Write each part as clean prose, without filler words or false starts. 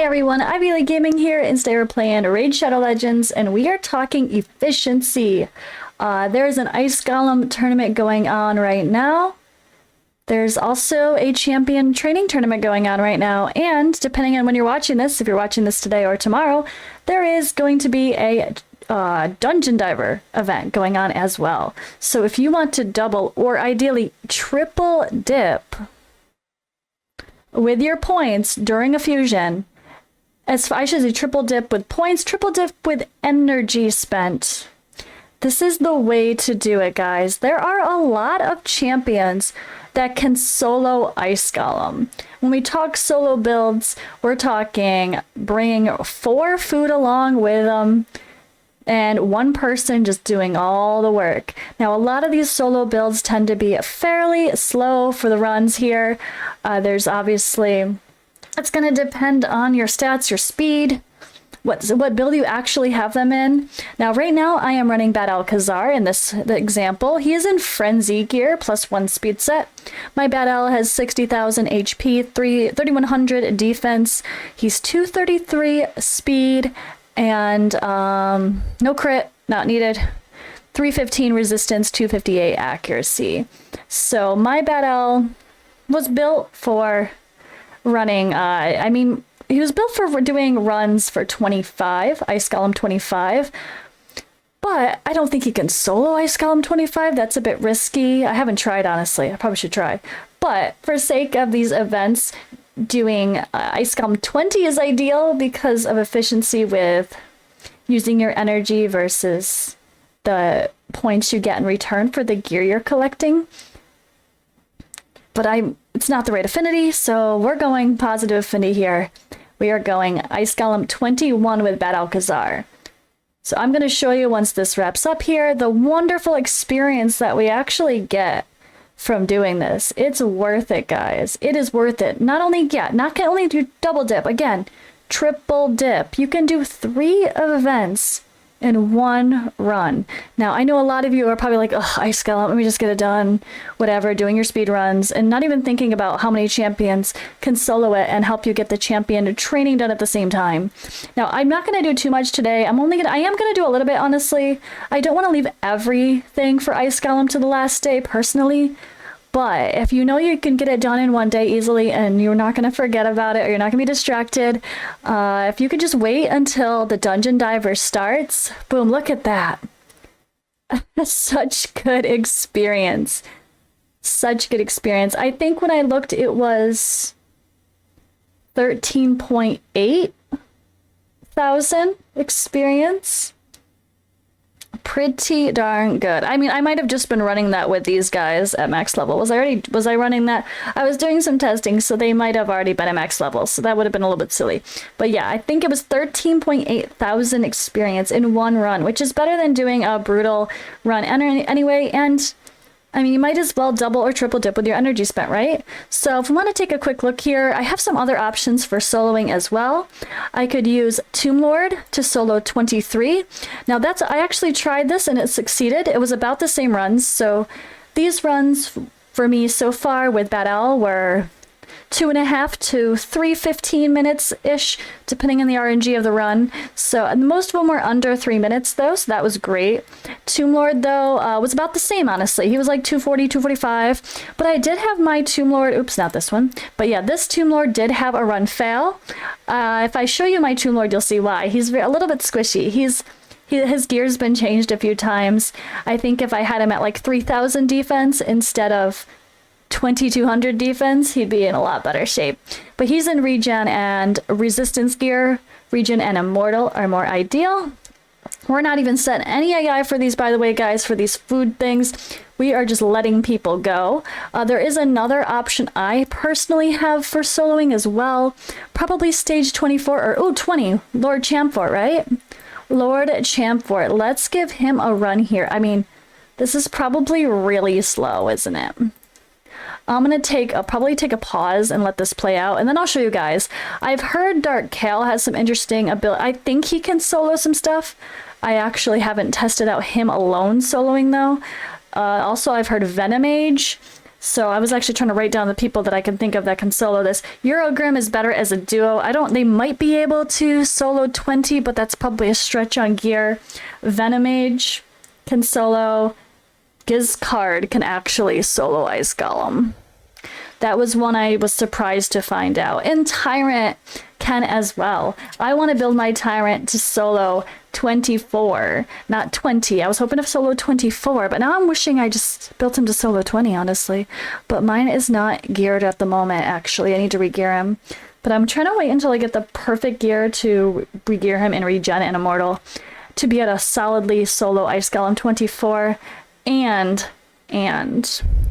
Hey everyone, Ivy Gaming here, and today we're playing Raid Shadow Legends, and we are talking efficiency. There's an Ice Golem tournament going on right now. There's also a champion training tournament going on right now, and depending on when you're watching this, if you're watching this today or tomorrow, there is going to be a dungeon diver event going on as well. So if you want to double or ideally triple dip with your points during a fusion, I should say triple dip with points, triple dip with energy spent. This is the way to do it, guys. There are a lot of champions that can solo Ice Golem. When we talk solo builds, we're talking bringing 4 food along with them and one person just doing all the work. Now, a lot of these solo builds tend to be fairly slow for the runs here. There's obviously... It's going to depend on your stats, your speed, what build you actually have them in. Now, right now, I am running Bad Alcazar in the example. He is in Frenzy gear, +1 speed set. My Bad Al has 60,000 HP, 3,100 defense. He's 233 speed, and no crit, not needed. 315 resistance, 258 accuracy. So my Bad Al was built for running, he was built for doing runs for 25, Ice Golem 25, but I don't think he can solo Ice Golem 25. That's a bit risky. I haven't tried, honestly. I probably should try. But for sake of these events, doing Ice Golem 20 is ideal because of efficiency with using your energy versus the points you get in return for the gear you're collecting. But it's not the right affinity, so we're going positive affinity here. We are going Ice Golem 21 with Bad Alcazar. So I'm going to show you once this wraps up here, the wonderful experience that we actually get from doing this. It's worth it, guys. It is worth it. Not only do double dip, again, triple dip. You can do 3 events in one run. Now, I know a lot of you are probably like, oh, Ice Golem, let me just get it done, whatever, doing your speed runs, and not even thinking about how many champions can solo it and help you get the champion training done at the same time. Now, I'm not going to do too much today. I am going to do a little bit, honestly. I don't want to leave everything for Ice Golem to the last day, personally. But if you know you can get it done in one day easily and you're not going to forget about it or you're not going to be distracted, if you could just wait until the dungeon diver starts, boom, look at that. Such good experience. Such good experience. I think when I looked, it was 13.8 thousand experience. Pretty darn good. I mean, I might have just been running that with these guys at max level. Was I running that? I was doing some testing, so they might have already been at max level, so that would have been a little bit silly. But yeah, I think it was 13.8 thousand experience in one run, which is better than doing a brutal run anyway, and I mean, you might as well double or triple dip with your energy spent, right? So if we want to take a quick look here, I have some other options for soloing as well. I could use Tomb Lord to solo 23. Now I actually tried this and it succeeded. It was about the same runs. So these runs for me so far with Bad Al were 2.5 to 3 minutes-ish, depending on the RNG of the run. So most of them were under 3 minutes, though, so that was great. Tomb Lord, though, was about the same, honestly. He was like 240, 245. But I did have my Tomb Lord... Oops, not this one. But yeah, this Tomb Lord did have a run fail. If I show you my Tomb Lord, you'll see why. He's a little bit squishy. His gear's been changed a few times. I think if I had him at like 3,000 defense instead of 2,200 defense, he'd be in a lot better shape. But he's in regen and resistance gear. Regen and immortal are more ideal. We're not even setting any AI for these, by the way, guys, for these food things. We are just letting people go. There is another option I personally have for soloing as well. Probably stage 24 or 20. Lord Champfort, right? Lord Champfort. Let's give him a run here. I mean, this is probably really slow, isn't it? I'm going to probably take a pause and let this play out, and then I'll show you guys. I've heard Dark Kale has some interesting ability. I think he can solo some stuff. I actually haven't tested out him alone soloing, though. Also, I've heard Venomage So I was actually trying to write down the people that I can think of that can solo this. Eurogrim is better as a duo. They might be able to solo 20, but that's probably a stretch on gear. Venomage can solo. Gizcard can actually solo Ice Golem. That was one I was surprised to find out. And Tyrant can as well. I want to build my Tyrant to solo 24, not 20. I was hoping to solo 24, but now I'm wishing I just built him to solo 20, honestly. But mine is not geared at the moment, actually. I need to re-gear him. But I'm trying to wait until I get the perfect gear to re-gear him in Regen and Immortal to be able to solidly solo Ice Golem 24 and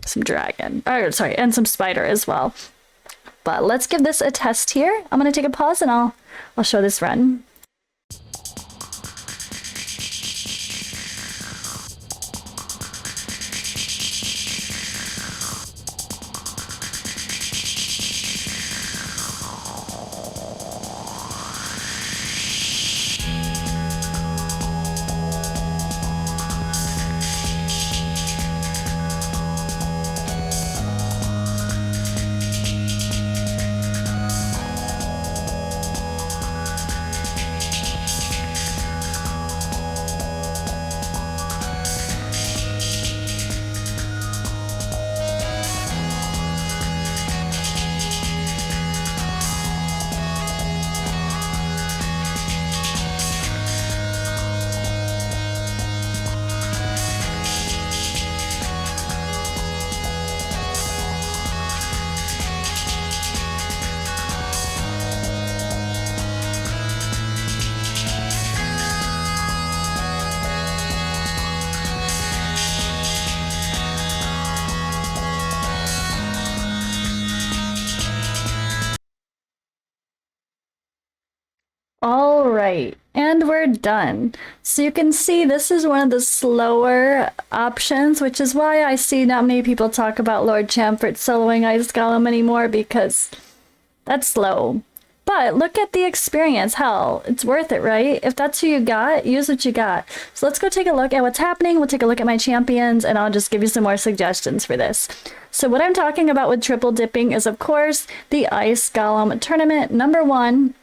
some dragon. Or, sorry, and some spider as well. But let's give this a test here. I'm going to take a pause and I'll show this run. All right, and we're done. So you can see this is one of the slower options, which is why I see not many people talk about Lord Chamfort soloing Ice Golem anymore, because that's slow. But look at the experience. Hell, it's worth it, right? If that's who you got, use what you got. So let's go take a look at what's happening. We'll take a look at my champions, and I'll just give you some more suggestions for this. So what I'm talking about with triple dipping is, of course, the Ice Golem tournament. Number 1.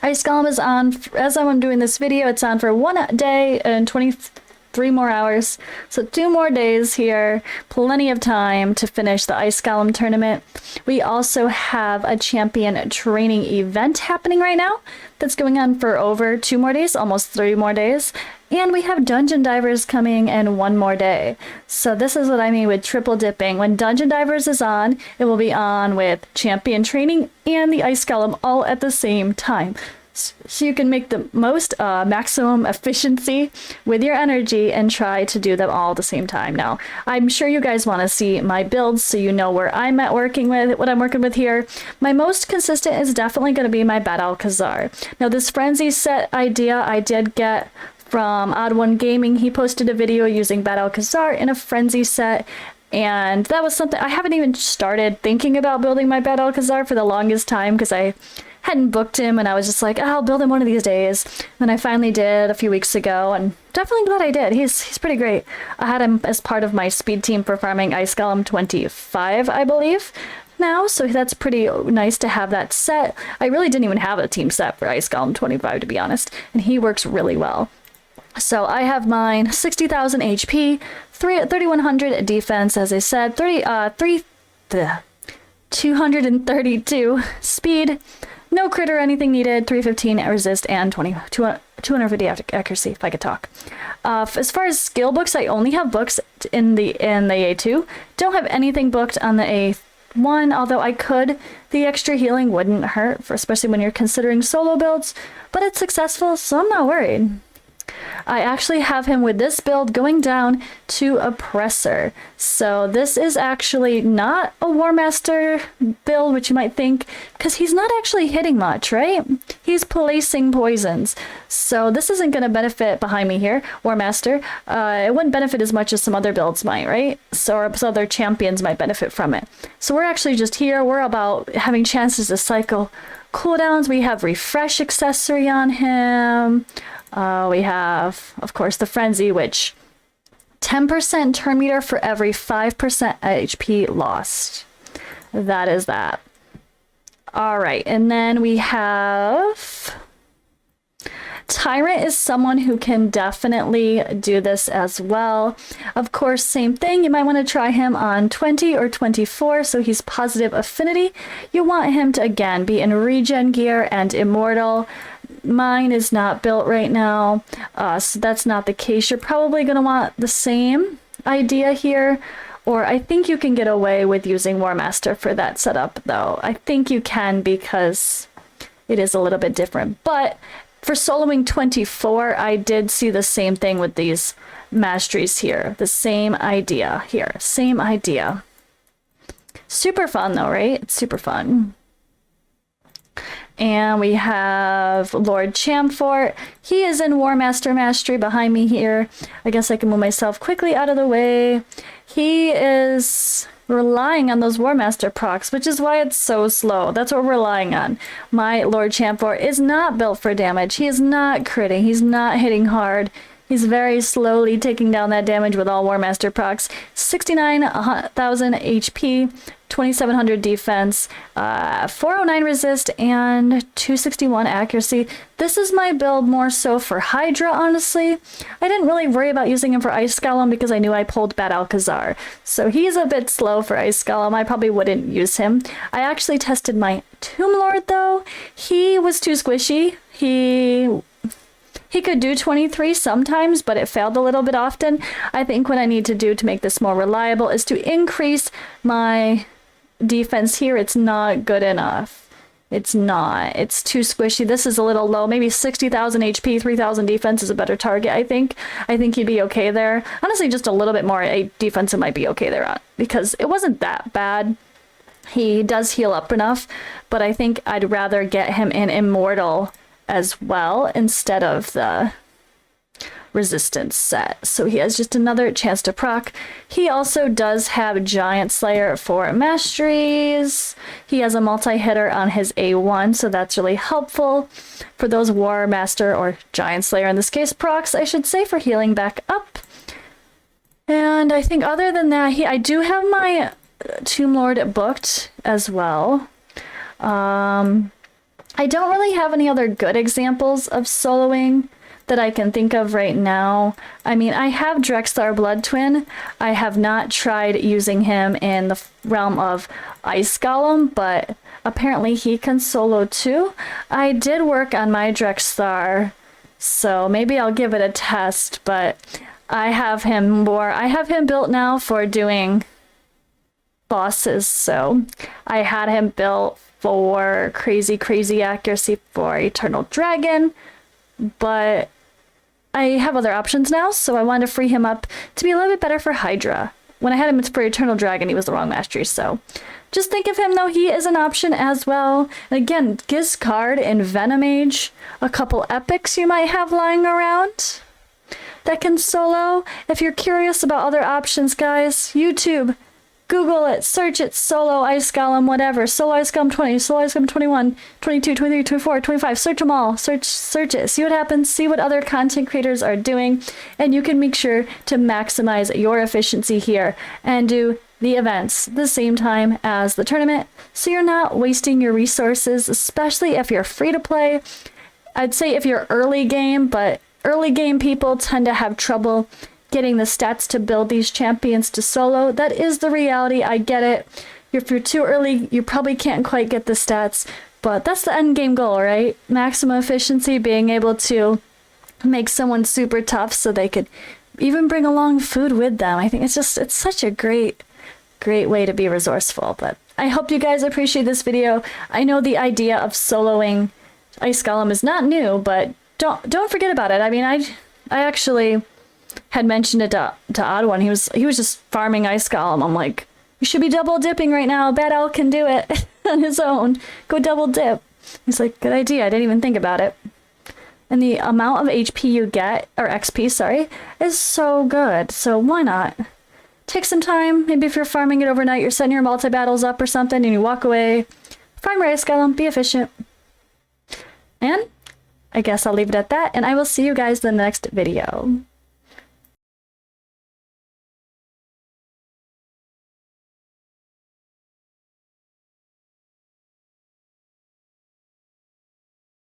Ice Golem is on, as I'm doing this video, it's on for 1 day and 23 more hours. So 2 more days here, plenty of time to finish the Ice Golem tournament. We also have a champion training event happening right now that's going on for over 2 more days, almost 3 more days. And we have Dungeon Divers coming in 1 more day. So this is what I mean with triple dipping. When Dungeon Divers is on, it will be on with champion training and the Ice Golem all at the same time. So you can make the most maximum efficiency with your energy and try to do them all at the same time. Now, I'm sure you guys want to see my builds so you know where I'm at working with, what I'm working with here. My most consistent is definitely going to be my Bad Alcazar. Now, this Frenzy set idea I did get from Odd One Gaming. He posted a video using Bad Alcazar in a Frenzy set, and that was something I haven't even started thinking about building my Bad Alcazar for the longest time because I hadn't booked him, and I was just like, oh, I'll build him one of these days. Then I finally did a few weeks ago, and definitely glad I did. He's pretty great. I had him as part of my speed team for farming Ice Golem 25, I believe, now, so that's pretty nice to have that set. I really didn't even have a team set for Ice Golem 25, to be honest, and he works really well. So I have mine 60,000 HP, 3,100 defense, as I said, 232 speed, no crit or anything needed, 315 resist, and 250 accuracy, if I could talk. As far as skill books, I only have books in the A2. Don't have anything booked on the A1, although I could. The extra healing wouldn't hurt, especially when you're considering solo builds, but it's successful, so I'm not worried. I actually have him with this build going down to Oppressor. So this is actually not a War Master build, which you might think, because he's not actually hitting much, right? He's placing poisons. So this isn't going to benefit behind me here, War Master. It wouldn't benefit as much as some other builds might, right? So other champions might benefit from it. So we're actually just here. We're about having chances to cycle cooldowns. We have Refresh accessory on him. We have, of course, the Frenzy, which 10% turn meter for every 5% HP lost. That is that. All right, and then we have Tyrant is someone who can definitely do this as well. Of course, same thing. You might want to try him on 20 or 24, so he's positive affinity. You want him to, again, be in regen gear and immortal. Mine is not built right now, so that's not the case. You're probably going to want the same idea here, or I think you can get away with using War Master for that setup, though. I think you can because it is a little bit different, but for soloing 24, I did see the same thing with these masteries here. The same idea here. Same idea. Super fun though, right? It's super fun. And we have Lord Chamfort. He is in War Master Mastery behind me here. I guess I can move myself quickly out of the way. He is relying on those War Master procs, which is why it's so slow. That's what we're relying on. My Lord Chamfort is not built for damage. He is not critting. He's not hitting hard. He's very slowly taking down that damage with all War Master procs. 69,000 HP, 2,700 defense, 409 resist, and 261 accuracy. This is my build more so for Hydra, honestly. I didn't really worry about using him for Ice Golem because I knew I pulled Bad Alcazar. So he's a bit slow for Ice Golem. I probably wouldn't use him. I actually tested my Tomb Lord, though. He was too squishy. He could do 23 sometimes, but it failed a little bit often. I think what I need to do to make this more reliable is to increase my defense here. It's not good enough. It's not. It's too squishy. This is a little low. Maybe 60,000 HP, 3,000 defense is a better target, I think. I think he'd be okay there. Honestly, just a little bit more defense it might be okay there because it wasn't that bad. He does heal up enough, but I think I'd rather get him in Immortal as well instead of the resistance set. So he has just another chance to proc. He also does have Giant Slayer for masteries. He has a multi-hitter on his A1, so that's really helpful for those War Master or Giant Slayer in this case procs, I should say, for healing back up. And I think other than that, I do have my Tomb Lord booked as well. I don't really have any other good examples of soloing that I can think of right now. I mean, I have Drexthar Blood Twin. I have not tried using him in the realm of Ice Golem, but apparently he can solo too. I did work on my Drexthar, so maybe I'll give it a test, but I have him built now for doing bosses, so I had him built for crazy accuracy for Eternal Dragon, but I have other options now, so I wanted to free him up to be a little bit better for Hydra. When I had him for Eternal Dragon, he was the wrong mastery, so just think of him, though. He is an option as well. And again, Gizcard and Venomage, a couple epics you might have lying around that can solo. If you're curious about other options, guys, YouTube, Google it, search it, solo Ice Golem, whatever. Solo Ice Golem 20, solo Ice Golem 21, 22, 23, 24, 25. Search them all. Search it. See what happens. See what other content creators are doing. And you can make sure to maximize your efficiency here and do the events the same time as the tournament, so you're not wasting your resources, especially if you're free to play. I'd say if you're early game, but early game people tend to have trouble getting the stats to build these champions to solo. That is the reality. I get it. If you're too early, you probably can't quite get the stats, but that's the end game goal, right? Maximum efficiency, being able to make someone super tough so they could even bring along food with them. I think it's such a great way to be resourceful. But I hope you guys appreciate this video. I know the idea of soloing Ice Golem is not new, but don't forget about it. I mean, I actually had mentioned it to Odd One. He was just farming Ice Golem. I'm like, you should be double dipping right now. Bad Al can do it on his own. Go double dip. He's like, good idea. I didn't even think about it. And the amount of HP you get, or XP, sorry, is so good. So why not? Take some time. Maybe if you're farming it overnight, you're setting your multi-battles up or something, and you walk away. Farm your Ice Golem. Be efficient. And I guess I'll leave it at that, and I will see you guys in the next video.